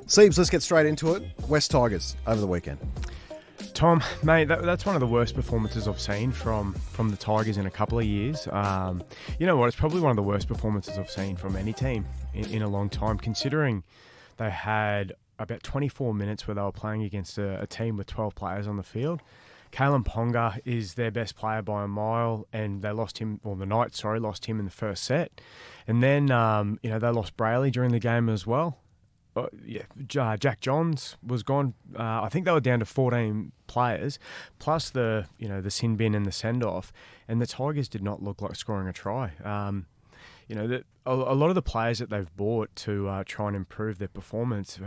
Seibs, let's get straight into it. West Tigers over the weekend. Tom, mate, that's one of the worst performances I've seen from the Tigers in a couple of years. You know what? It's probably one of the worst performances I've seen from any team in a long time, considering they had about 24 minutes where they were playing against a team with 12 players on the field. Kalen Ponga is their best player by a mile, and they lost him, or the Knights, lost him in the first set. And then, they lost Brayley during the game as well. Jack Johns was gone. I think they were down to 14 players, plus the sin bin and the send-off, and the Tigers did not look like scoring a try. A lot of the players that they've bought to try and improve their performance,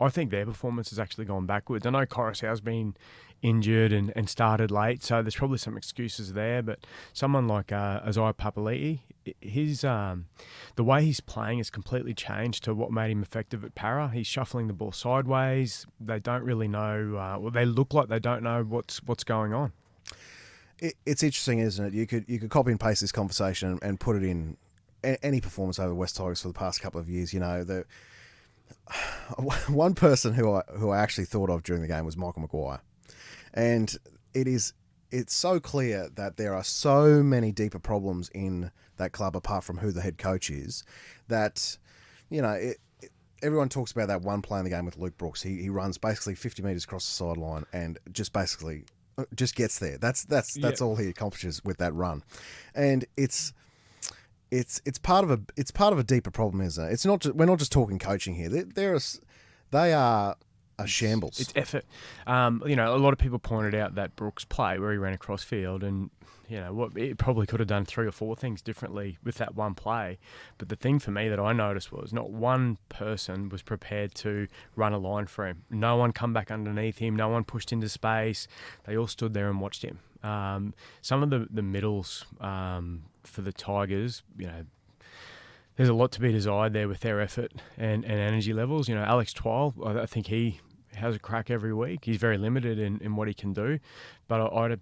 I think their performance has actually gone backwards. I know Coruscant's been injured and started late, so there's probably some excuses there, but someone like Isaiah Papali'i, the way he's playing has completely changed to what made him effective at Para. He's shuffling the ball sideways. They don't really know. They look like they don't know what's going on. It's interesting, isn't it? You could copy and paste this conversation and put it in any performance over West Tigers for the past couple of years. One person who I actually thought of during the game was Michael Maguire, and it's so clear that there are so many deeper problems in that club apart from who the head coach is, that everyone talks about that one play in the game with Luke Brooks. He runs basically 50 metres across the sideline and just gets there. That's all he accomplishes with that run, and it's part of a deeper problem, isn't it? It's not we're not just talking coaching here. They are a shambles. It's effort. A lot of people pointed out that Brooks play where he ran across field, and it probably could have done 3 or 4 things differently with that one play. But the thing for me that I noticed was not one person was prepared to run a line for him. No one come back underneath him. No one pushed into space. They all stood there and watched him. Some of the middles for the Tigers, there's a lot to be desired there with their effort and energy levels. Alex Twile, I think he has a crack every week. He's very limited in what he can do, but I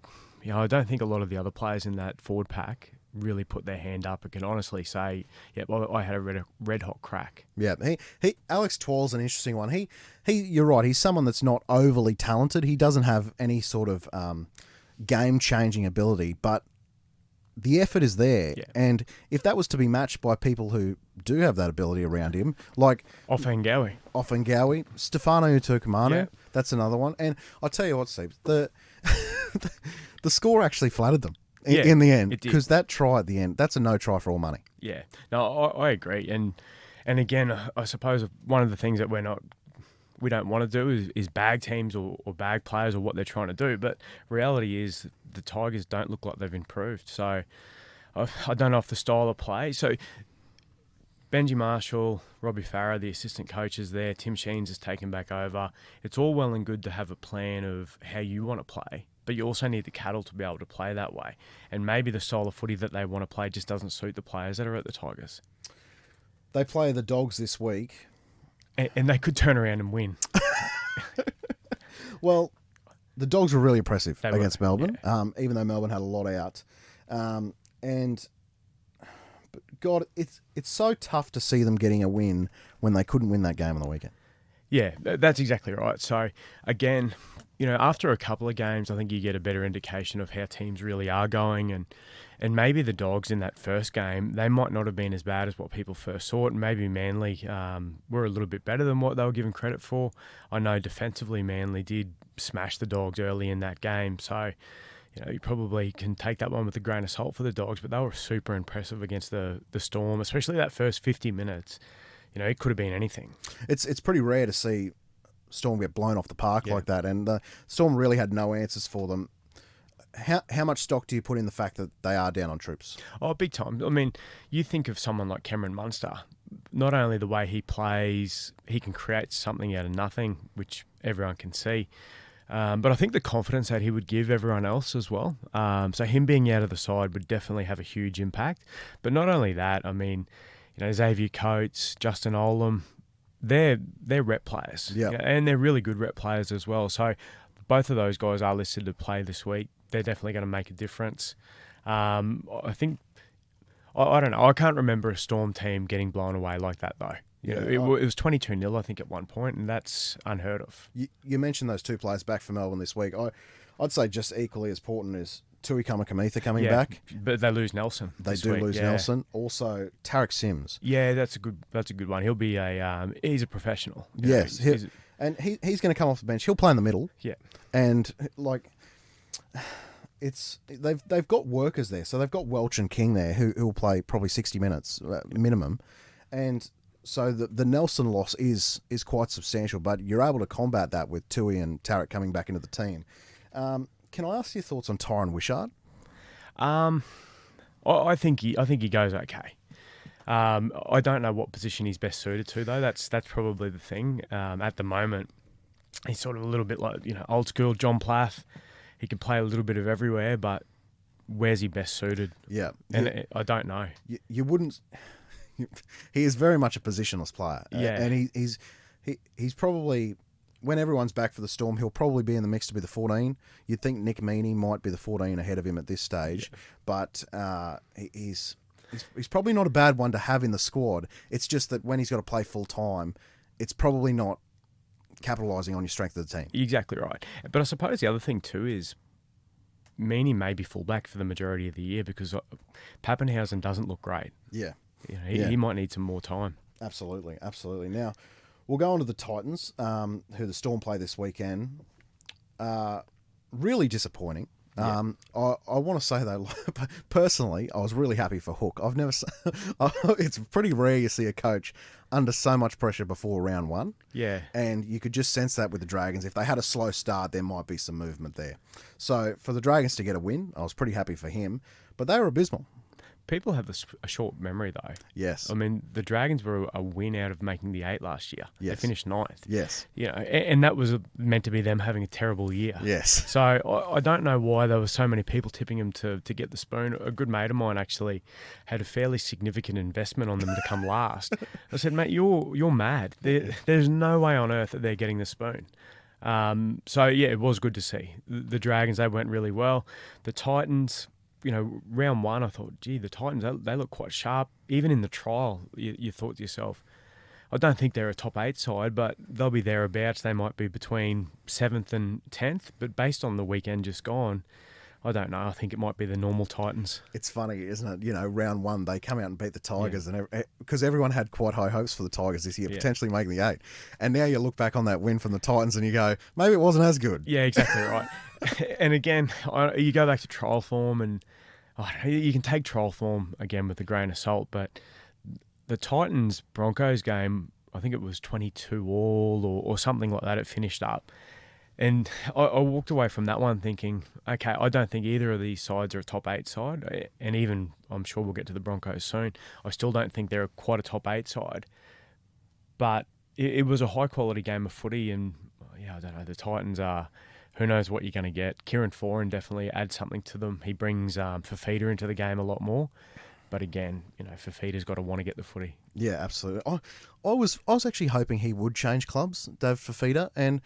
don't think a lot of the other players in that forward pack really put their hand up and can honestly say, I had a red hot crack. Yeah, he Alex Twile's an interesting one. He you're right. He's someone that's not overly talented. He doesn't have any sort of game changing ability, but the effort is there. Yeah. And if that was to be matched by people who do have that ability around him, like Offengawi, Stefano Utukamanu, that's another one. And I'll tell you what, Steve, the score actually flattered them in the end, because that try at the end, that's a no try for all money. Yeah, no, I agree. And again, I suppose one of the things that we don't want to do is bag teams or bag players or what they're trying to do. But reality is the Tigers don't look like they've improved. So I don't know if the style of play. So Benji Marshall, Robbie Farah, the assistant coaches there, Tim Sheens has taken back over. It's all well and good to have a plan of how you want to play, but you also need the cattle to be able to play that way. And maybe the style of footy that they want to play just doesn't suit the players that are at the Tigers. They play the Dogs this week. And they could turn around and win. Well, the Dogs were really impressive against Melbourne, even though Melbourne had a lot out. But God, it's so tough to see them getting a win when they couldn't win that game on the weekend. Yeah, that's exactly right. So, again, after a couple of games, I think you get a better indication of how teams really are going. And maybe the Dogs in that first game, they might not have been as bad as what people first thought. And maybe Manly were a little bit better than what they were given credit for. I know defensively Manly did smash the Dogs early in that game. So, you probably can take that one with a grain of salt for the Dogs. But they were super impressive against the Storm, especially that first 50 minutes. It could have been anything. It's pretty rare to see Storm get blown off the park like that. And the Storm really had no answers for them. How much stock do you put in the fact that they are down on troops? Oh, big time. I mean, you think of someone like Cameron Munster. Not only the way he plays, he can create something out of nothing, which everyone can see. But I think the confidence that he would give everyone else as well. So him being out of the side would definitely have a huge impact. But not only that, I mean, Xavier Coates, Justin Olam, they're rep players. Yeah. And they're really good rep players as well. So both of those guys are listed to play this week. They're definitely going to make a difference. I think, I don't know, I can't remember a Storm team getting blown away like that though. It was 22-0, I think, at one point, and that's unheard of. You mentioned those two players back for Melbourne this week. I'd say just equally as important is Tui Kamikamica coming back. But they lose Nelson. They do lose Nelson. Also, Tarek Sims. Yeah, that's a good one. He'll be he's a professional. Yes, he's going to come off the bench. He'll play in the middle. Yeah, and they've got workers there. So they've got Welch and King there who will play probably 60 minutes minimum, and so the Nelson loss is quite substantial. But you're able to combat that with Tui and Tarek coming back into the team. Can I ask your thoughts on Tyron Wishart? I think he goes okay. I don't know what position he's best suited to though. That's probably the thing. At the moment, he's sort of a little bit like old school John Plath. He can play a little bit of everywhere, but where's he best suited? Yeah, and I don't know. You wouldn't. He is very much a positionless player. Yeah, and he's probably, when everyone's back for the Storm, he'll probably be in the mix to be the 14. You'd think Nick Meaney might be the 14 ahead of him at this stage, but he's probably not a bad one to have in the squad. It's just that when he's got to play full time, it's probably not capitalising on your strength of the team. Exactly right. But I suppose the other thing too is Meaney may be fullback for the majority of the year because Pappenhausen doesn't look great. Yeah. He might need some more time. Absolutely. Now, we'll go on to the Titans, who the Storm play this weekend. Really disappointing. I want to say though, personally, I was really happy for Hook. I've never. It's pretty rare you see a coach under so much pressure before round one. Yeah, and you could just sense that with the Dragons. If they had a slow start, there might be some movement there. So for the Dragons to get a win, I was pretty happy for him. But they were abysmal. People have a short memory, though. Yes. I mean, the Dragons were a win out of making the 8 last year. Yes. They finished 9th. Yes. And that was meant to be them having a terrible year. Yes. So I don't know why there were so many people tipping them to get the spoon. A good mate of mine actually had a fairly significant investment on them to come last. I said, mate, you're mad. There's no way on earth that they're getting the spoon. So, yeah, it was good to see. The Dragons, they went really well. The Titans... round one, I thought, gee, the Titans, they look quite sharp. Even in the trial, you thought to yourself, I don't think they're a top 8 side, but they'll be thereabouts. They might be between 7th and 10th, but based on the weekend just gone, I don't know. I think it might be the normal Titans. It's funny, isn't it? Round one, they come out and beat the Tigers, and because everyone had quite high hopes for the Tigers this year, potentially making the 8. And now you look back on that win from the Titans and you go, maybe it wasn't as good. Yeah, exactly right. And again, you go back to trial form, and you can take trial form again with a grain of salt, but the Titans-Broncos game, I think it was 22 all or something like that, it finished up. And I walked away from that one thinking, okay, I don't think either of these sides are a top 8 side. And even, I'm sure we'll get to the Broncos soon, I still don't think they're quite a top 8 side. But it was a high-quality game of footy. And, I don't know, the Titans are... Who knows what you're going to get. Kieran Foran definitely adds something to them. He brings Fafita into the game a lot more. But again, Fafita's got to want to get the footy. Yeah, absolutely. I was actually hoping he would change clubs, Dave Fafita, and...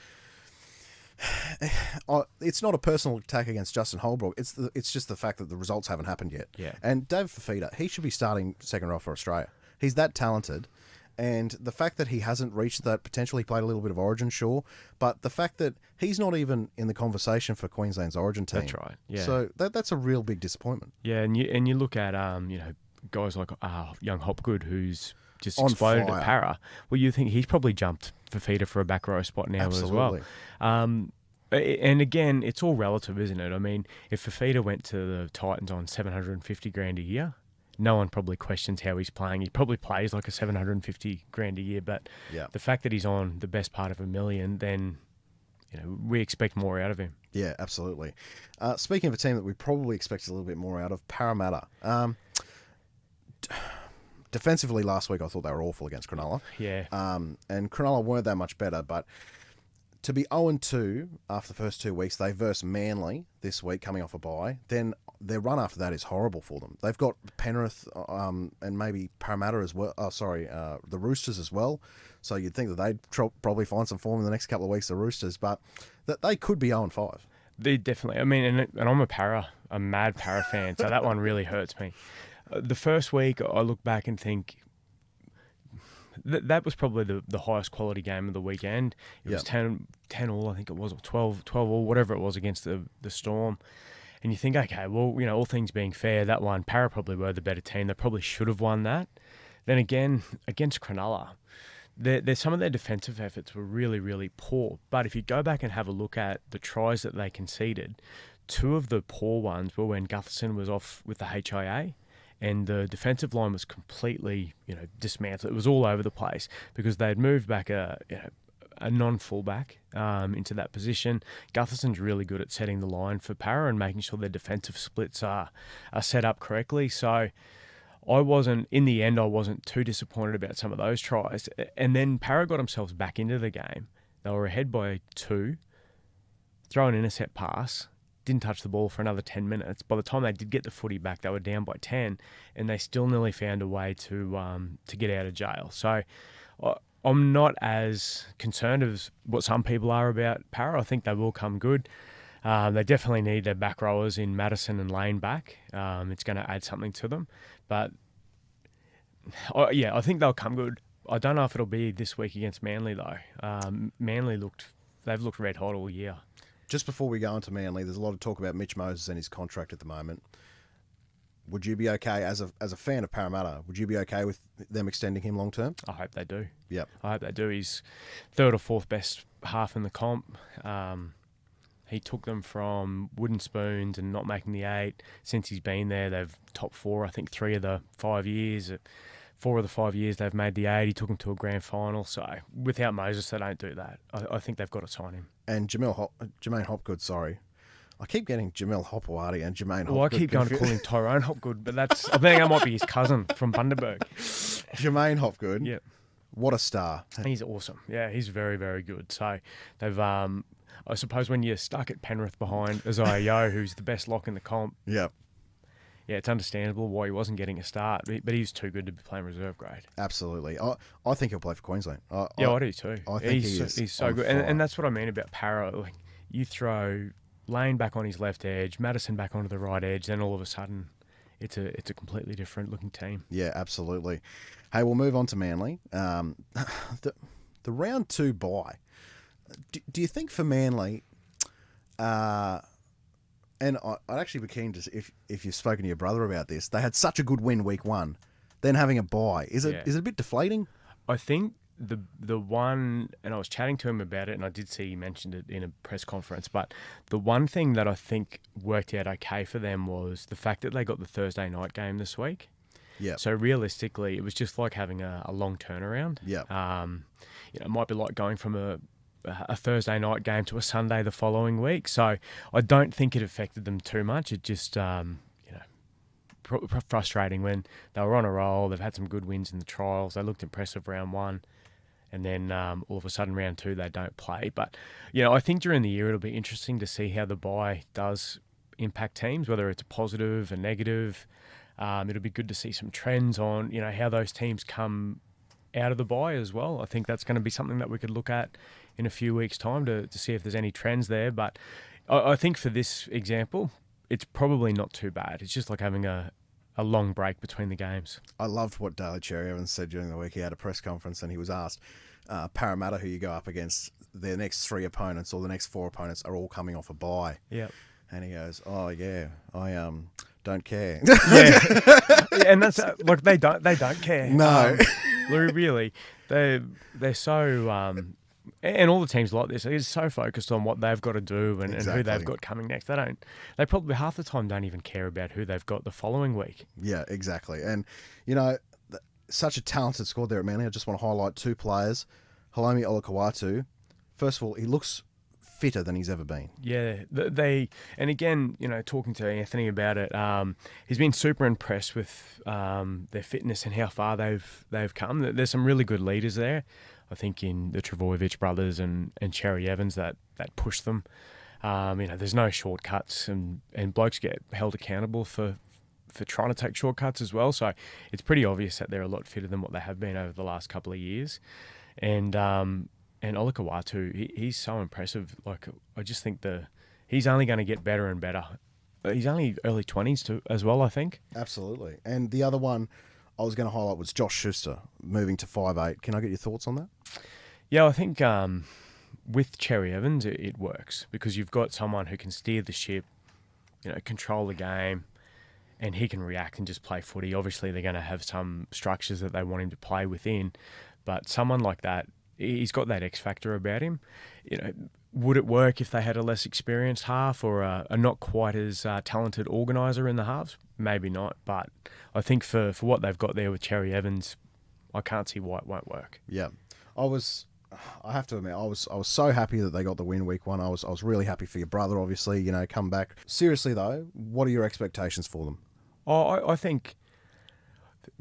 it's not a personal attack against Justin Holbrook. It's just the fact that the results haven't happened yet. Yeah. And Dave Fafita, he should be starting second row for Australia. He's that talented. And the fact that he hasn't reached that potential, he played a little bit of Origin, sure, but the fact that he's not even in the conversation for Queensland's Origin team. That's right. Yeah. So that's a real big disappointment. Yeah, and you look at guys like young Hopgood, who's just exploded at Para. Well, you think he's probably jumped Fafita for a back row spot now as well. And again, it's all relative, isn't it? I mean, if Fafita went to the Titans on $750,000 a year, no one probably questions how he's playing. He probably plays like a $750,000 a year, but the fact that he's on the best part of $1 million, then we expect more out of him. Yeah, absolutely. Speaking of a team that we probably expected a little bit more out of, Parramatta. Defensively, last week I thought they were awful against Cronulla. Yeah. And Cronulla weren't that much better, but to be 0-2 after the first 2 weeks, they verse Manly this week, coming off a bye. Then their run after that is horrible for them. They've got Penrith and maybe Parramatta as well. The Roosters as well. So you'd think that they'd probably find some form in the next couple of weeks, the Roosters, but that they could be 0-5. They definitely. I mean, and I'm a mad Para fan, so that one really hurts me. The first week, I look back and think that was probably the highest quality game of the weekend. It was 10 all, I think it was, or 12 all, whatever it was against the Storm. And you think, okay, well, all things being fair, that one, Para probably were the better team. They probably should have won that. Then again, against Cronulla, there's some of their defensive efforts were really, really poor. But if you go back and have a look at the tries that they conceded, 2 of the poor ones were when Gutherson was off with the HIA. And the defensive line was completely, dismantled. It was all over the place because they had moved back a non-fullback into that position. Gutherson's really good at setting the line for Para and making sure their defensive splits are set up correctly. So in the end, I wasn't too disappointed about some of those tries. And then Para got themselves back into the game. They were ahead by 2, throw an intercept pass, didn't touch the ball for another 10 minutes. By the time they did get the footy back, they were down by 10, and they still nearly found a way to get out of jail. So I'm not as concerned as what some people are about Para. I think they will come good. They definitely need their back rowers in Madison and Lane back. It's going to add something to them. But, I think they'll come good. I don't know if it'll be this week against Manly, though. Manly they've looked red hot all year. Just before we go into Manly, there's a lot of talk about Mitch Moses and his contract at the moment. Would you be okay, as a fan of Parramatta, would you be okay with them extending him long term? I hope they do. Yep. I hope they do. He's 3rd or 4th best half in the comp. He took them from wooden spoons and not making the 8. Since he's been there, they've top 4, I think 3 of the 5 years. 4 of the 5 years they've made the 8. He took them to a grand final. So without Moses, they don't do that. I think they've got to sign him. And Jermaine Hopgood, sorry. I keep getting Jamel Hopewadi and Jermaine Hopgood. Well, I keep going to call him Tyrone Hopgood, but I think that might be his cousin from Bundaberg. Jermaine Hopgood. Yeah. What a star. He's awesome. Yeah, he's very, very good. So they've, I suppose when you're stuck at Penrith behind Isaiah Yeo, who's the best lock in the comp. Yep. Yeah, it's understandable why he wasn't getting a start, but he's too good to be playing reserve grade. Absolutely. I think he'll play for Queensland. I do too. I think he's so good. And that's what I mean about Para. Like, you throw Lane back on his left edge, Madison back onto the right edge, then all of a sudden it's a completely different looking team. Yeah, absolutely. Hey, we'll move on to Manly. The round 2 bye. Do you think for Manly... And I'd actually be keen to, if you've spoken to your brother about this, they had such a good win week 1, then having a bye. Is it a bit deflating? I think the one, and I was chatting to him about it, and I did see he mentioned it in a press conference, but the one thing that I think worked out okay for them was the fact that they got the Thursday night game this week. Yeah. So realistically, it was just like having a long turnaround. Yeah. It might be like going from a Thursday night game to a Sunday the following week. So I don't think it affected them too much. It just, frustrating when they were on a roll. They've had some good wins in the trials. They looked impressive round 1. And then all of a sudden round 2 they don't play. But, I think during the year it'll be interesting to see how the bye does impact teams, whether it's a positive, a negative. It'll be good to see some trends on, how those teams come out of the bye as well. I think that's going to be something that we could look at in a few weeks' time to see if there's any trends there. But I think for this example, it's probably not too bad. It's just like having a long break between the games. I loved what Daly Cherry Evans said during the week. He had a press conference and he was asked, Parramatta, who you go up against, their next 3 opponents or the next 4 opponents are all coming off a bye. Yeah. And he goes, oh, yeah, I don't care. Yeah. And that's like they don't care. No. Really, they're so and all the teams like this are so focused on what they've got to do and who they've got coming next. They probably half the time don't even care about who they've got the following week. Yeah, exactly. And such a talented squad there at Manly. I just want to highlight 2 players. Halomi Olakawatu. First of all, he looks fitter than he's ever been. Yeah, and again, talking to Anthony about it, he's been super impressed with their fitness and how far they've come. There's some really good leaders there. I think in the Trbojevic brothers and Cherry Evans that pushed them. There's no shortcuts, and blokes get held accountable for trying to take shortcuts as well. So it's pretty obvious that they're a lot fitter than what they have been over the last couple of years. And Olakau'atu, he's so impressive. Like, I just think he's only going to get better and better. He's only early 20s too, as well, I think. Absolutely. And the other one I was going to highlight was Josh Schuster moving to 5'8". Can I get your thoughts on that? Yeah, I think with Cherry Evans, it works because you've got someone who can steer the ship, control the game, and he can react and just play footy. Obviously, they're going to have some structures that they want him to play within, but someone like that, he's got that X factor about him. Would it work if they had a less experienced half or a not quite as talented organiser in the halves? Maybe not, but I think for what they've got there with Cherry Evans, I can't see why it won't work. Yeah, I have to admit, I was so happy that they got the win week one. I was really happy for your brother, obviously, come back. Seriously though, what are your expectations for them? I think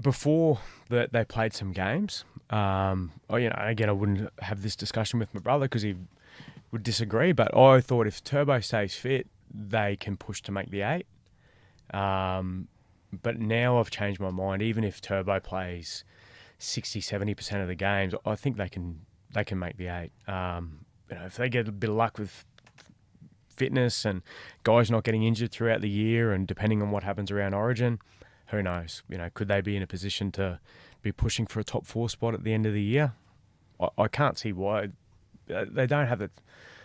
before that they played some games. Again, I wouldn't have this discussion with my brother because he would disagree, but I thought if Turbo stays fit, they can push to make the 8. But now I've changed my mind. Even if Turbo plays 60-70% of the games, I think they can make the 8. If they get a bit of luck with fitness and guys not getting injured throughout the year, and depending on what happens around Origin, who knows? Could they be in a position to be pushing for a top 4 spot at the end of the year? I can't see why. They don't have it.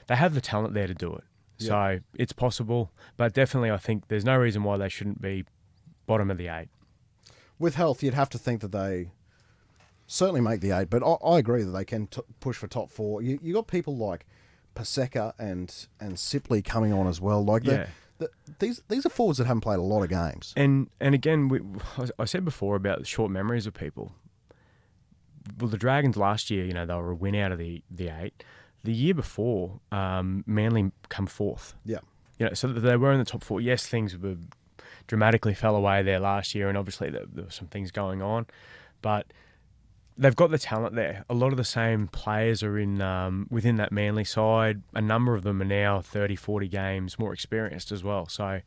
They have the talent there to do it. Yeah. So it's possible, but definitely I think there's no reason why they shouldn't be bottom of the 8. With health, you'd have to think that they certainly make the 8, but I agree that they can push for top 4. You got people like Paseka and Sipley coming on as well. Like these are forwards that haven't played a lot of games. And again, I said before about the short memories of people. Well, the Dragons last year, they were a win out of the 8. The year before, Manly come 4th. Yeah. So they were in the top 4. Yes, things dramatically fell away there last year, and obviously there were some things going on, but they've got the talent there. A lot of the same players are in within that Manly side. A number of them are now 30, 40 games more experienced as well. So,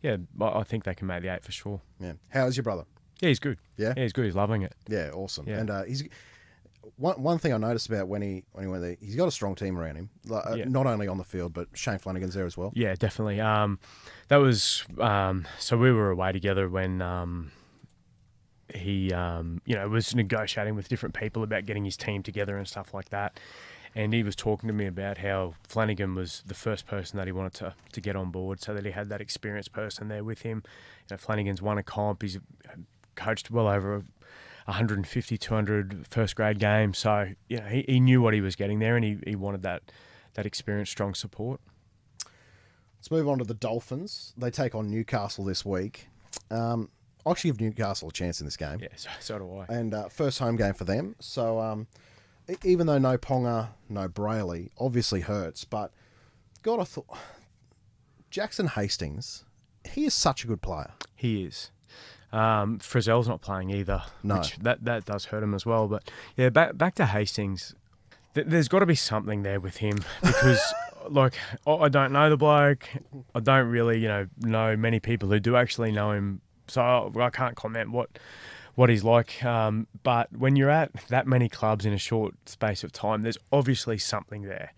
yeah, I think they can make the 8 for sure. Yeah. How's your brother? Yeah, he's good. Yeah? Yeah, he's good. He's loving it. Yeah, awesome. Yeah. And he's... One thing I noticed about when he went there, he's got a strong team around him. Not only on the field, but Shane Flanagan's there as well. Yeah, definitely. That was so we were away together when he was negotiating with different people about getting his team together and stuff like that. And he was talking to me about how Flanagan was the first person that he wanted to get on board, so that he had that experienced person there with him. Flanagan's won a comp. He's coached well over 150, 200 first grade games. So, he knew what he was getting there, and he wanted that experienced, strong support. Let's move on to the Dolphins. They take on Newcastle this week. I actually give Newcastle a chance in this game. Yeah, so do I. And first home game for them. So, even though no Ponga, no Brayley, obviously hurts, but God, I thought Jackson Hastings, he is such a good player. He is. Frizzell's not playing either. No. Which that does hurt him as well. But yeah, back to Hastings. There's got to be something there with him because, I don't know the bloke. I don't really, know many people who do actually know him. So I can't comment what he's like. But when you're at that many clubs in a short space of time, there's obviously something there.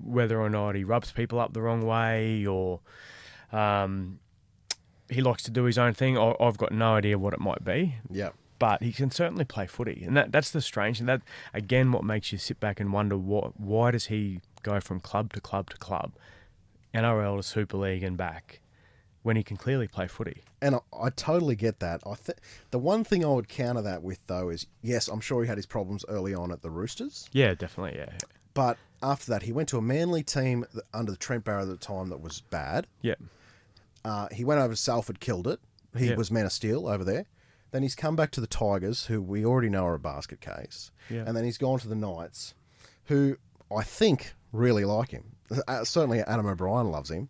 Whether or not he rubs people up the wrong way or he likes to do his own thing. I've got no idea what it might be. Yeah. But he can certainly play footy. And that's the strange thing. That, again, what makes you sit back and wonder why does he go from club to club to club, NRL to Super League and back, when he can clearly play footy. And I totally get that. The one thing I would counter that with, though, is, yes, I'm sure he had his problems early on at the Roosters. Yeah, definitely, yeah. But after that, he went to a Manly team under the Trent Barrett at the time that was bad. Yeah. He went over to Salford, killed it. He was Man of Steel over there. Then he's come back to the Tigers, who we already know are a basket case. Yeah. And then he's gone to the Knights, who I think really like him. Certainly Adam O'Brien loves him.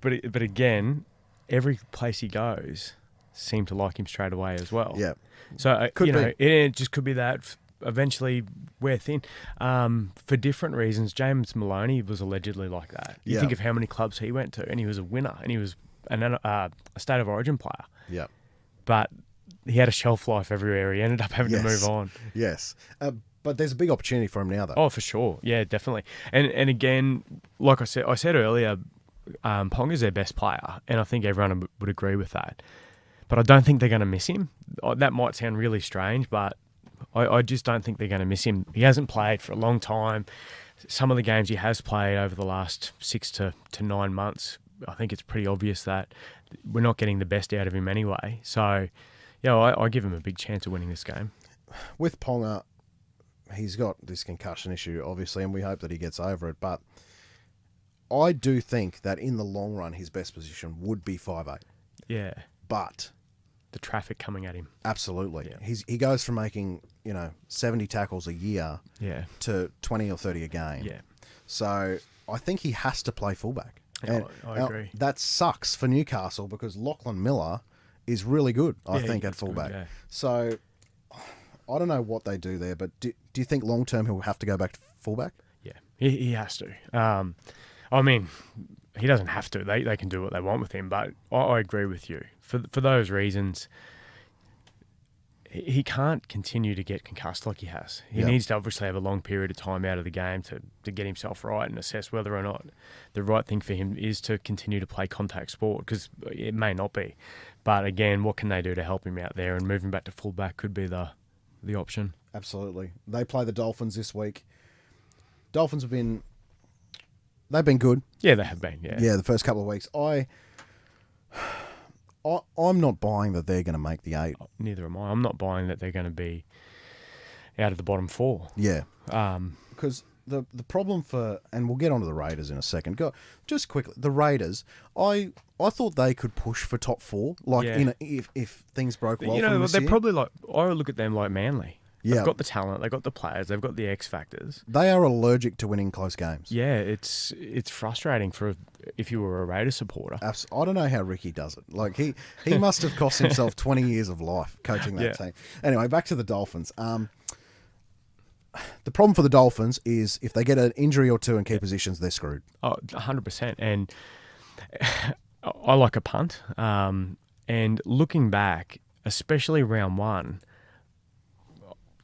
But again, every place he goes seemed to like him straight away as well. Yeah. So, Could be. It just could be that eventually wear thin for different reasons. James Maloney was allegedly like that. You think of how many clubs he went to, and he was a winner, and he was a State of Origin player. Yeah. But he had a shelf life everywhere. He ended up having to move on. Yes. But there's a big opportunity for him now, though. Oh, for sure. Yeah, definitely. And again, like I said earlier, Ponga's their best player, and I think everyone would agree with that. But I don't think they're going to miss him. That might sound really strange, but I just don't think they're going to miss him. He hasn't played for a long time. Some of the games he has played over the last 6 to 9 months, I think it's pretty obvious that we're not getting the best out of him anyway. So, yeah, I give him a big chance of winning this game. With Ponga, he's got this concussion issue, obviously, and we hope that he gets over it. But I do think that in the long run, his best position would be 5'8". Yeah. But the traffic coming at him. Absolutely. Yeah. He goes from making, 70 tackles a year to 20 or 30 a game. Yeah. So I think he has to play fullback. And I agree. That sucks for Newcastle because Lachlan Miller is really good, I think, at fullback. Good, yeah. So I don't know what they do there, but do you think long term he'll have to go back to fullback? Yeah, he has to. I mean, he doesn't have to. They can do what they want with him, but I agree with you. For those reasons, he can't continue to get concussed like he has. He needs to obviously have a long period of time out of the game to get himself right and assess whether or not the right thing for him is to continue to play contact sport, because it may not be. But again, what can they do to help him out there? And moving back to fullback could be the option. Absolutely. They play the Dolphins this week. Dolphins they've been good. Yeah, they have been, yeah. Yeah, the first couple of weeks. I'm not buying that they're going to make the 8. Neither am I. I'm not buying that they're going to be out of the bottom 4. Yeah. Because the problem and we'll get onto the Raiders in a second. Just quickly, the Raiders, I thought they could push for top 4, if things broke well. They're probably like, I look at them like Manly. Yeah. They've got the talent, they've got the players, they've got the X factors. They are allergic to winning close games. Yeah, it's frustrating if you were a Raiders supporter. I don't know how Ricky does it. Like he must have cost himself 20 years of life coaching that team. Anyway, back to the Dolphins. The problem for the Dolphins is if they get an injury or two in key positions, they're screwed. Oh, 100%. And I like a punt. And looking back, especially round 1,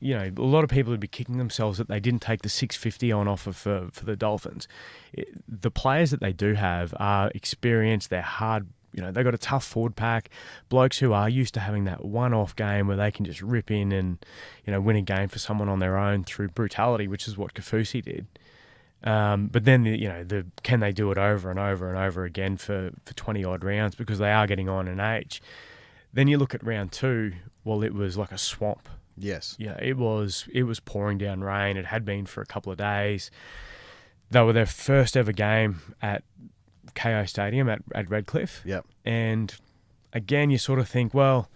a lot of people would be kicking themselves that they didn't take the 650 on offer for the Dolphins. The players that they do have are experienced, they're hard, they've got a tough forward pack, blokes who are used to having that one-off game where they can just rip in and, win a game for someone on their own through brutality, which is what Kaufusi did. But then, can they do it over and over and over again for 20-odd rounds because they are getting on in age? Then you look at round 2, well, it was like a swamp. Yes. Yeah, it was pouring down rain. It had been for a couple of days. They were their first ever game at KO Stadium at Redcliffe. Yep. And again, you sort of think, well,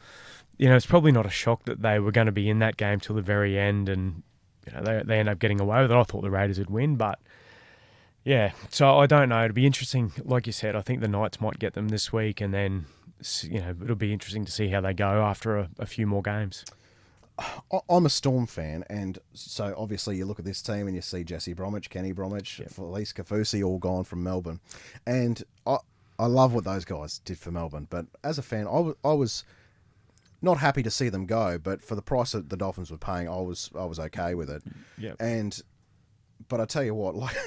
it's probably not a shock that they were going to be in that game till the very end, and they end up getting away with it. I thought the Raiders would win, but yeah. So I don't know. It'll be interesting. Like you said, I think the Knights might get them this week, and then it'll be interesting to see how they go after a few more games. I'm a Storm fan, and so obviously you look at this team and you see Jesse Bromwich, Kenny Bromwich, Felice Kaufusi all gone from Melbourne. And I love what those guys did for Melbourne. But as a fan, I was not happy to see them go, but for the price that the Dolphins were paying, I was okay with it. Yeah. But I tell you what, like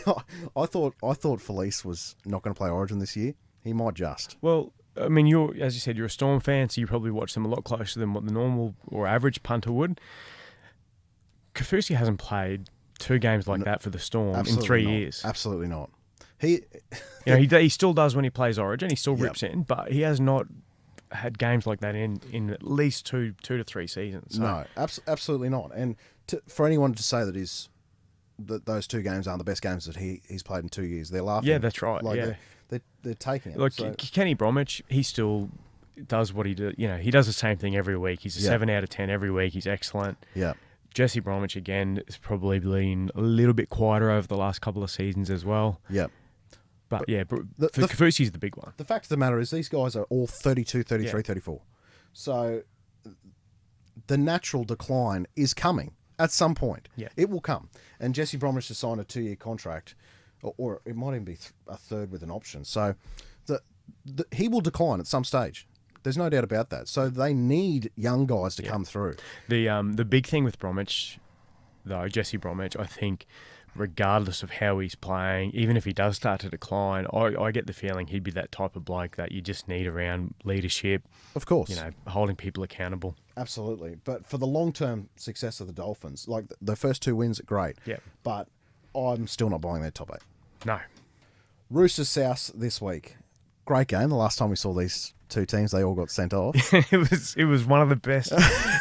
I thought Felice was not going to play Origin this year. He might just. Well, I mean, as you said, you're a Storm fan, so you probably watch them a lot closer than what the normal or average punter would. Kaufusi hasn't played 2 games like that for the Storm in 3 years. Absolutely not. He still does when he plays Origin. He still rips in, but he has not had games like that in at least two to 3 seasons. So. No, absolutely not. And for anyone to say that those 2 games aren't the best games that he's played in 2 years, they're laughing. Yeah, that's right. Like they're taking it. Like Kenny Bromwich, he still does what he does. He does the same thing every week. He's a 7 out of 10 every week. He's excellent. Yeah. Jesse Bromwich, again, has probably been a little bit quieter over the last couple of seasons as well. Yeah. But Kaufusi's the big one. The fact of the matter is these guys are all 32, 33, 34. So the natural decline is coming. At some point. Yeah. It will come. And Jesse Bromwich has signed a 2-year contract, or it might even be a third with an option. So he will decline at some stage. There's no doubt about that. So they need young guys to come through. The big thing with Bromwich, though, Jesse Bromwich, I think, regardless of how he's playing, even if he does start to decline, I get the feeling he'd be that type of bloke that you just need around leadership. Of course. You know, holding people accountable. Absolutely. But for the long-term success of the Dolphins, like the first 2 wins are great. Yeah. But I'm still not buying their top 8. No. Roosters South this week. Great game. The last time we saw these two teams, they all got sent off. It was one of the best.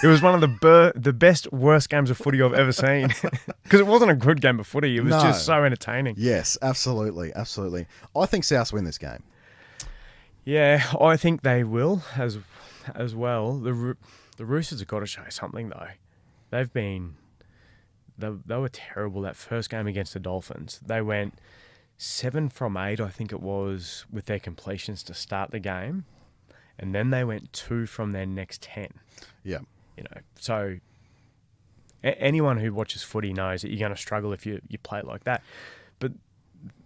It was one of the best worst games of footy I've ever seen. Because it wasn't a good game of footy. It was just so entertaining. Yes, absolutely, absolutely. I think South win this game. Yeah, I think they will as well. The Roosters have got to show something though. They were terrible that first game against the Dolphins. They went 7 from 8, I think it was, with their completions to start the game. And then they went 2 from their next 10. Yeah. You know, so anyone who watches footy knows that you're going to struggle if you play it like that. But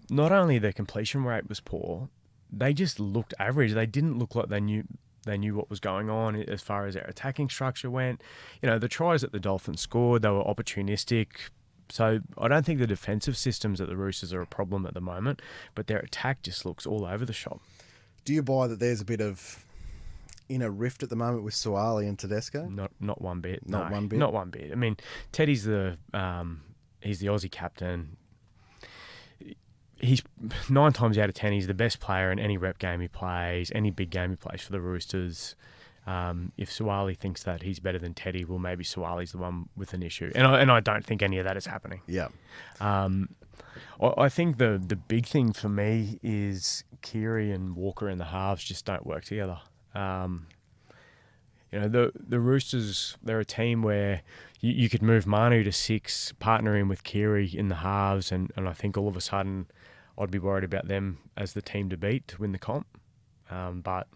not only their completion rate was poor, they just looked average. They didn't look like they knew what was going on as far as their attacking structure went. You know, the tries that the Dolphins scored, they were opportunistic. So I don't think the defensive systems at the Roosters are a problem at the moment, but their attack just looks all over the shop. Do you buy that there's a bit of inner rift at the moment with Suaalii and Tedesco? Not one bit. Not one bit? Not one bit. I mean, Teddy's he's the Aussie captain. He's 9 times out of 10, he's the best player in any rep game he plays, any big game he plays for the Roosters. If Suaalii thinks that he's better than Teddy, well, maybe Suaali's the one with an issue. And I don't think any of that is happening. Yeah. I think the big thing for me is Keary and Walker in the halves just don't work together. You know, the Roosters, they're a team where you could move Manu to 6, partnering with Keary in the halves, and I think all of a sudden I'd be worried about them as the team to beat to win the comp. But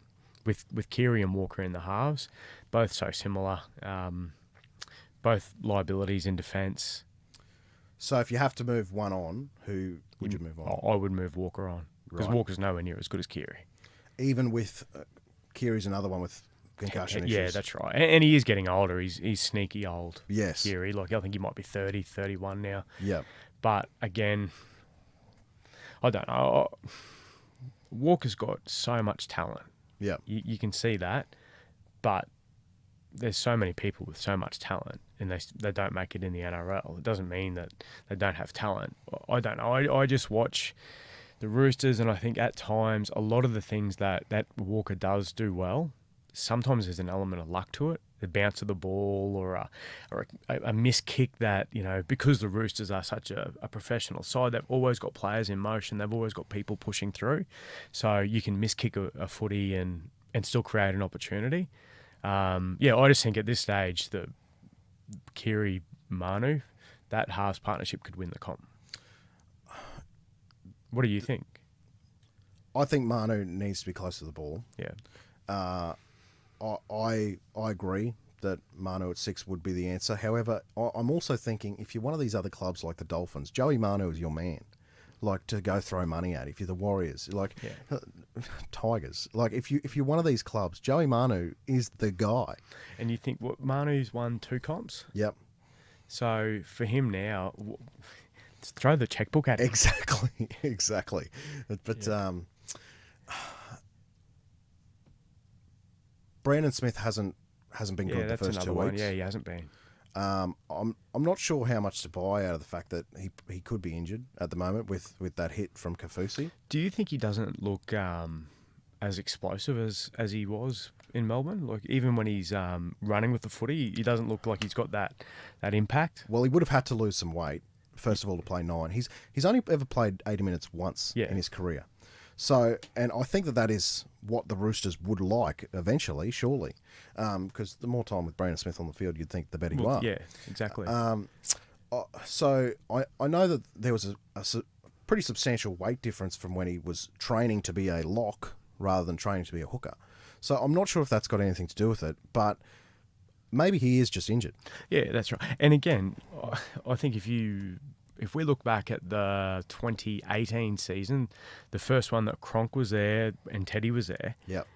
with Keary and Walker in the halves, both so similar, both liabilities in defence. So if you have to move one on, who would you move on? I would move Walker on, because Walker's nowhere near as good as Keary. Even with Keary's another one with concussion issues. Yeah, that's right. And he is getting older. He's sneaky old. Yes. Keary. Like, I think he might be 30, 31 now. Yeah. But again, I don't know. Walker's got so much talent. Yeah. You can see that. But there's so many people with so much talent, and they don't make it in the NRL. It doesn't mean that they don't have talent. I don't know. I just watch the Roosters, and I think at times a lot of the things that Walker does do well, sometimes there's an element of luck to it. The bounce of the ball or a missed kick that, you know, because the Roosters are such a professional side, they've always got players in motion. They've always got people pushing through. So you can miss kick a footy and still create an opportunity. I just think at this stage, the Keary-Manu, that halves partnership could win the comp. What do you think? I think Manu needs to be close to the ball. Yeah. I agree that Manu at 6 would be the answer. However, I'm also thinking if you're one of these other clubs like the Dolphins, Joey Manu is your man. Like, to go throw money at. If you're the Warriors, Tigers. Like, if you're one of these clubs, Joey Manu is the guy. And you think, Manu's won 2 comps? Yep. So for him now, throw the checkbook at him. Exactly. But Brandon Smith hasn't been good the first 2 weeks. Yeah, he hasn't been. I'm not sure how much to buy out of the fact that he could be injured at the moment with that hit from Kafusi. Do you think he doesn't look as explosive as he was in Melbourne? Like, even when he's running with the footy, he doesn't look like he's got that impact. Well, he would have had to lose some weight first of all to play 9. He's only ever played 80 minutes once in his career. So, and I think that is what the Roosters would like eventually, surely, because the more time with Brandon Smith on the field, you'd think the better you are. Yeah, exactly. So I know that there was a pretty substantial weight difference from when he was training to be a lock rather than training to be a hooker. So I'm not sure if that's got anything to do with it, but maybe he is just injured. Yeah, that's right. And again, I think if we look back at the 2018 season, the first one that Cronk was there and Teddy was there, Yep.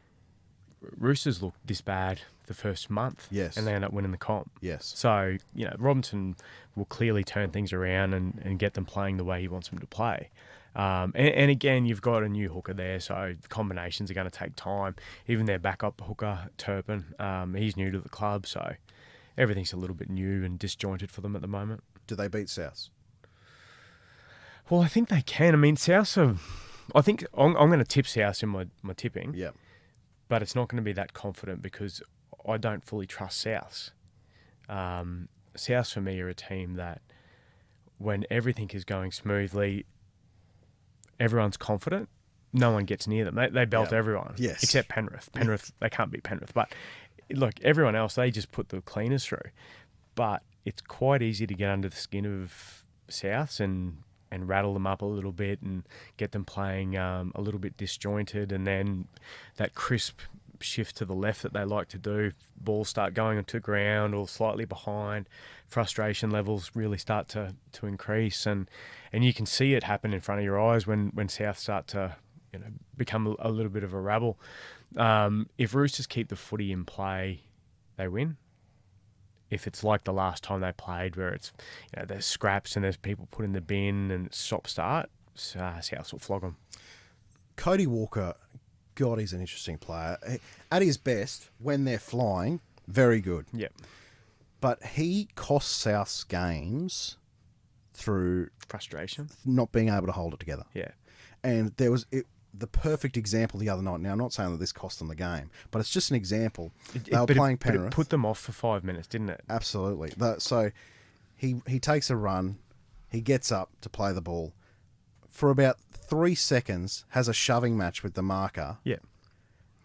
Roosters looked this bad the first month. Yes. And they end up winning the comp. Yes. So, Robinson will clearly turn things around and get them playing the way he wants them to play. And again, you've got a new hooker there, so the combinations are going to take time. Even their backup hooker, Turpin, he's new to the club, so everything's a little bit new and disjointed for them at the moment. Do they beat South? Well, I think they can. I mean, South I think I'm going to tip South in my tipping. Yeah. But it's not going to be that confident because I don't fully trust South. South, for me, are a team that when everything is going smoothly, everyone's confident. No one gets near them. They belt everyone. Yes. Except Penrith. They can't beat Penrith. But, look, everyone else, they just put the cleaners through. But it's quite easy to get under the skin of Souths and rattle them up a little bit and get them playing a little bit disjointed, and then that crisp shift to the left that they like to do, balls start going onto ground or slightly behind, frustration levels really start to increase, and you can see it happen in front of your eyes when South start to become a little bit of a rabble. If Roosters keep the footy in play, they win. If it's like the last time they played where it's there's scraps and there's people put in the bin and it's stop-start, South will flog them. Cody Walker, God, he's an interesting player. At his best, when they're flying, very good. Yep. But he costs South's games through Frustration. not being able to hold it together. Yeah. And there was the perfect example the other night. Now, I'm not saying that this cost them the game, but it's just an example. They were playing Penrith. But it put them off for 5 minutes, didn't it? Absolutely. So he takes a run. He gets up to play the ball. For about 3 seconds, has a shoving match with the marker. Yeah.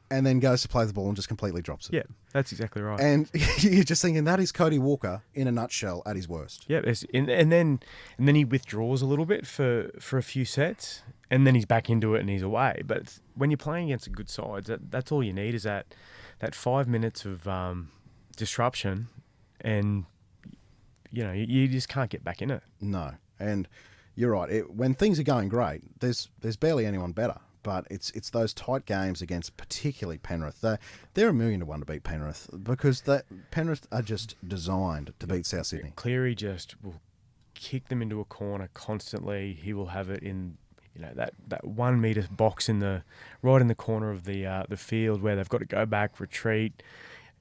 And then goes to play the ball and just completely drops it. Yeah, that's exactly right. And you're just thinking, that is Cody Walker in a nutshell at his worst. Yeah, and then he withdraws a little bit for a few sets, and then he's back into it and he's away. But when you're playing against a good side, that's all you need is that 5 minutes of disruption, and you just can't get back in it. No, and you're right. When things are going great, there's barely anyone better. But it's those tight games against particularly Penrith. They're 1,000,000 to 1 to beat Penrith because Penrith are just designed to beat South Sydney. Cleary just will kick them into a corner constantly. He will have it in that 1 metre box right in the corner of the field where they've got to go back, retreat.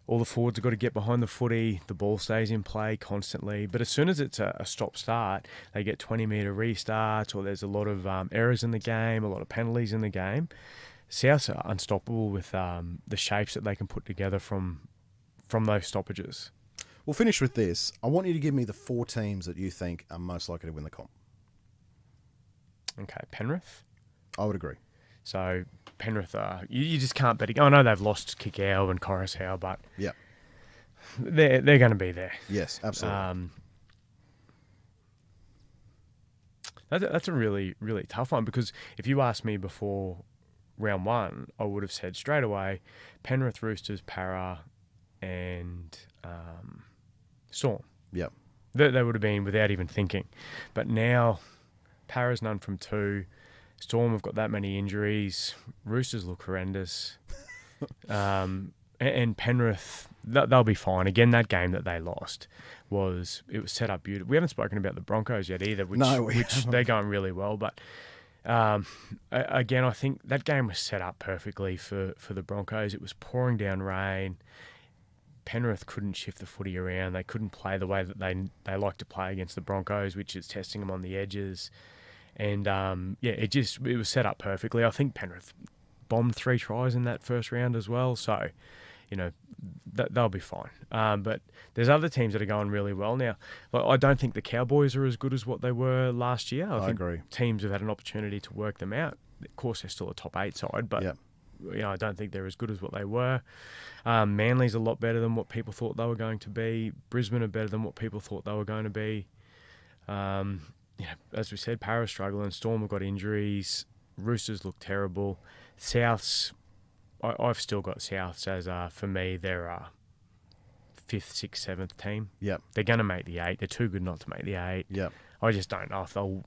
All the forwards have got to get behind the footy. The ball stays in play constantly. But as soon as it's a stop-start, they get 20-metre restarts, or there's a lot of errors in the game, a lot of penalties in the game. South are unstoppable with the shapes that they can put together from those stoppages. We'll finish with this. I want you to give me the 4 teams that you think are most likely to win the comp. Okay, Penrith. I would agree. So Penrith you just can't bet. I know they've lost Kikau and Coruscant, but yeah, they're going to be there. Yes, absolutely. That's a really, really tough one, because if you asked me before round 1, I would have said straight away Penrith, Roosters, Para, and Storm. Yep. They would have been without even thinking. But now Para's none from 2. Storm have got that many injuries. Roosters look horrendous. And Penrith, they'll be fine. Again, that game that they lost was set up beautifully. We haven't spoken about the Broncos yet either, which they're going really well. But again, I think that game was set up perfectly for the Broncos. It was pouring down rain. Penrith couldn't shift the footy around. They couldn't play the way that they like to play against the Broncos, which is testing them on the edges. And, it was set up perfectly. I think Penrith bombed 3 tries in that first round as well. So, they'll be fine. But there's other teams that are going really well now. Like, I don't think the Cowboys are as good as what they were last year. I think agree. Teams have had an opportunity to work them out. Of course, they're still a top 8 side, but yep. I don't think they're as good as what they were. Manly's a lot better than what people thought they were going to be. Brisbane are better than what people thought they were going to be. As we said, Para's struggling. Storm have got injuries. Roosters look terrible. Souths, I've still got Souths as, for me, they're fifth, sixth, seventh team. Yep. They're going to make the 8. They're too good not to make the 8. Yep. I just don't know if they'll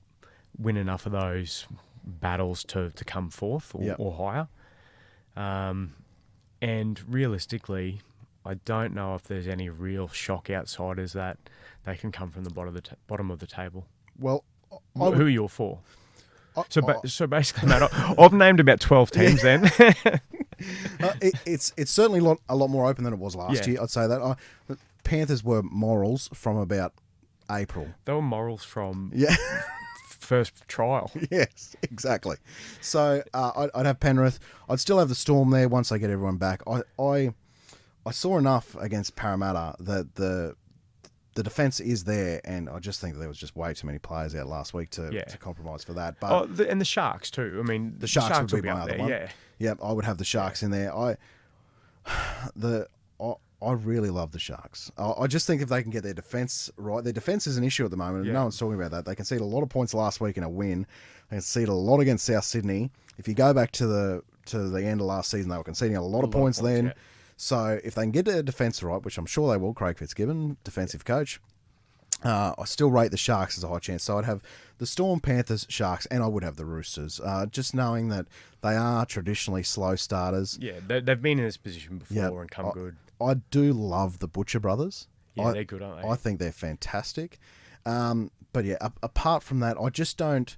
win enough of those battles to come fourth or higher. And realistically, I don't know if there's any real shock outsiders that they can come from the bottom of the table. Well, who are you for? So basically, Matt, I've named about 12 teams then. It's certainly a lot more open than it was last year. I'd say that. The Panthers were morals from about April. They were morals from first trial. Yes, exactly. So I'd have Penrith. I'd still have the Storm there once I get everyone back. I saw enough against Parramatta that the defence is there, and I just think that there was just way too many players out last week to compromise for that. But and the Sharks too. I mean, the Sharks would be my other one. Yeah. Yep, I would have the Sharks in there. I really love the Sharks. I just think if they can get their defence right, their defence is an issue at the moment, and no one's talking about that. They conceded a lot of points last week in a win. They conceded a lot against South Sydney. If you go back to the end of last season, they were conceding a lot of points then. Yeah. So if they can get their defence right, which I'm sure they will, Craig Fitzgibbon, defensive coach, I still rate the Sharks as a high chance. So I'd have the Storm, Panthers, Sharks, and I would have the Roosters. Just knowing that they are traditionally slow starters. Yeah, they've been in this position before and come good. I do love the Butcher brothers. Yeah, they're good, aren't they? I think they're fantastic. But yeah, apart from that, I just don't...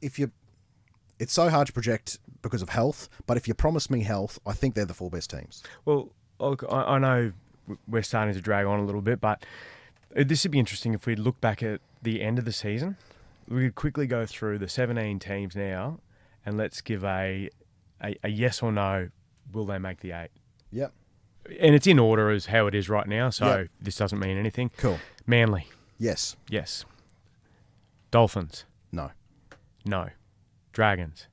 It's so hard to project because of health, but if you promise me health, I think they're the 4 best teams. Well, look, I know we're starting to drag on a little bit, but this would be interesting if we look back at the end of the season. We could quickly go through the 17 teams now, and let's give a yes or no, will they make the 8? Yep. And it's in order as how it is right now, so this doesn't mean anything. Cool. Manly. Yes. Yes. Dolphins. No. No. Dragons.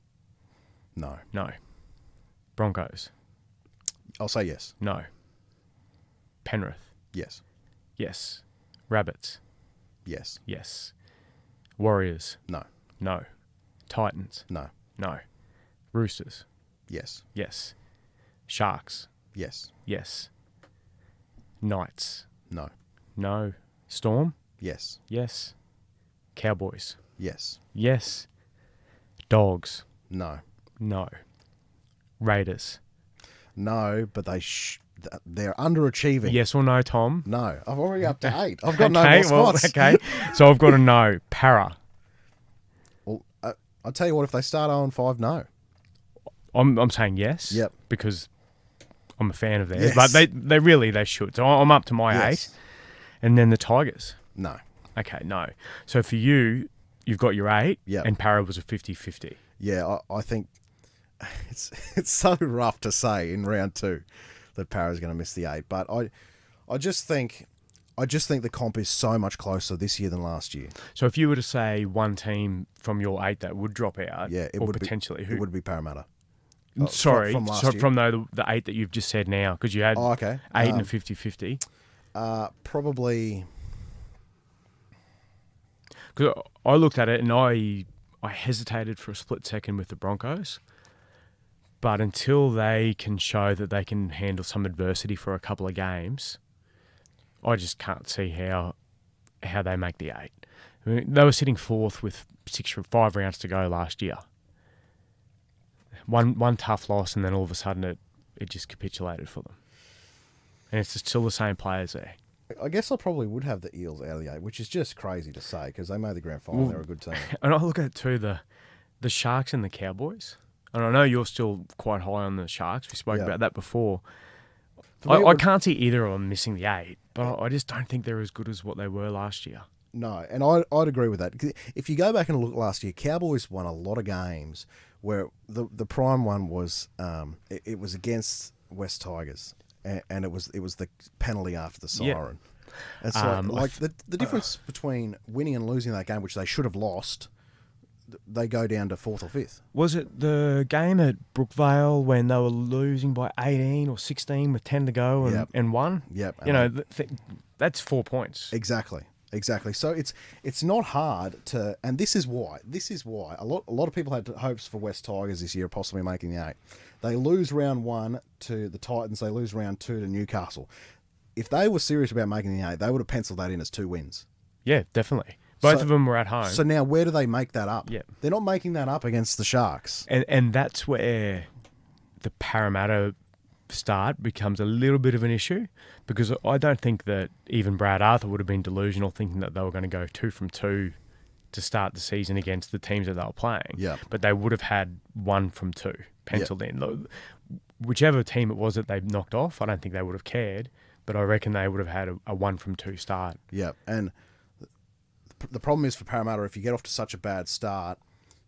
No. No. Broncos. I'll say yes. No. Penrith. Yes. Yes. Rabbits. Yes. Yes. Warriors. No. No. Titans. No. No. Roosters. Yes. Yes. Sharks. Yes. Yes. Knights. No. No. Storm. Yes. Yes. Cowboys. Yes. Yes. Dogs. No. No. Raiders. No, but they're underachieving. Yes or no, Tom? No. I've already up to 8. I've got no more spots. Okay. So I've got a no. Para. Well, I'll tell you what, if they start 0-5, no. I'm saying yes. Yep. Because I'm a fan of theirs. Yes. But they should. So I'm up to my 8. And then the Tigers. No. Okay, no. So for you, you've got your 8, and Para was a 50-50. Yeah, I think it's so rough to say in round 2 that Para's going to miss the 8, but I just think the comp is so much closer this year than last year. So if you were to say one team from your 8 that would drop out, it would be Parramatta. Sorry, from last year. From the 8 that you've just said now, because you had 8 and a 50-50. Probably. Because I looked at it and I hesitated for a split second with the Broncos, but until they can show that they can handle some adversity for a couple of games, I just can't see how they make the 8. I mean, they were sitting 4th with 5 rounds to go last year. One tough loss, and then all of a sudden it just capitulated for them. And it's still the same players there. I guess I probably would have the Eels out of the 8, which is just crazy to say because they made the grand final. They're a good team. And I look at it too, the Sharks and the Cowboys. And I know you're still quite high on the Sharks. We spoke about that before. I can't see either of them missing the 8, but I just don't think they're as good as what they were last year. No, and I'd agree with that. If you go back and look last year, Cowboys won a lot of games where the prime one was it was against West Tigers. And it was the penalty after the siren. Yeah. It's like the difference between winning and losing that game, which they should have lost, they go down to 4th or 5th. Was it the game at Brookvale when they were losing by 18 or 16 with 10 to go and won? Yep. You know, that's 4 points. Exactly. So it's not hard to, and this is why a lot of people had hopes for West Tigers this year possibly making the 8. They lose round 1 to the Titans. They lose round 2 to Newcastle. if they were serious about making the 8, they would have penciled that in as 2 wins. Yeah, definitely. Both of them were at home. So now where do they make that up? Yeah. They're not making that up against the Sharks. And that's where the Parramatta start becomes a little bit of an issue, because I don't think that even Brad Arthur would have been delusional thinking that they were going to go 2 from 2 to start the season against the teams that they were playing. Yeah. But they would have had 1 from 2 penciled in. Whichever team it was that they knocked off, I don't think they would have cared, but I reckon they would have had a 1 from 2 start. Yeah, and the problem is for Parramatta, if you get off to such a bad start,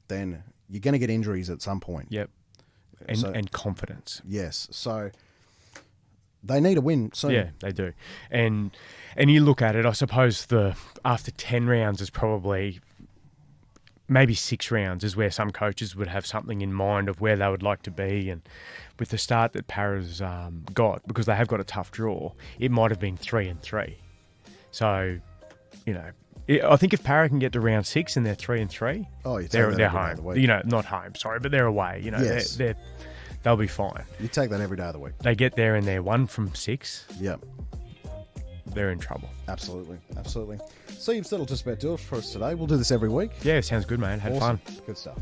then you're going to get injuries at some point. Yep. And confidence. Yes. So they need a win soon. Yeah, they do. And you look at it, I suppose after 10 rounds is probably maybe 6 rounds is where some coaches would have something in mind of where they would like to be. And with the start that Para's got, because they have got a tough draw, it might have been 3 and 3. So, I think if Para can get to round 6 and they're 3 and 3, they're home. Not home, sorry, but they're away. Yes. They'll be fine. You take that every day of the week. They get there and they're 1 from 6. Yep. They're in trouble. Absolutely. That'll just about do it for us today. We'll do this every week. Yeah, sounds good, mate. Had fun. Good stuff.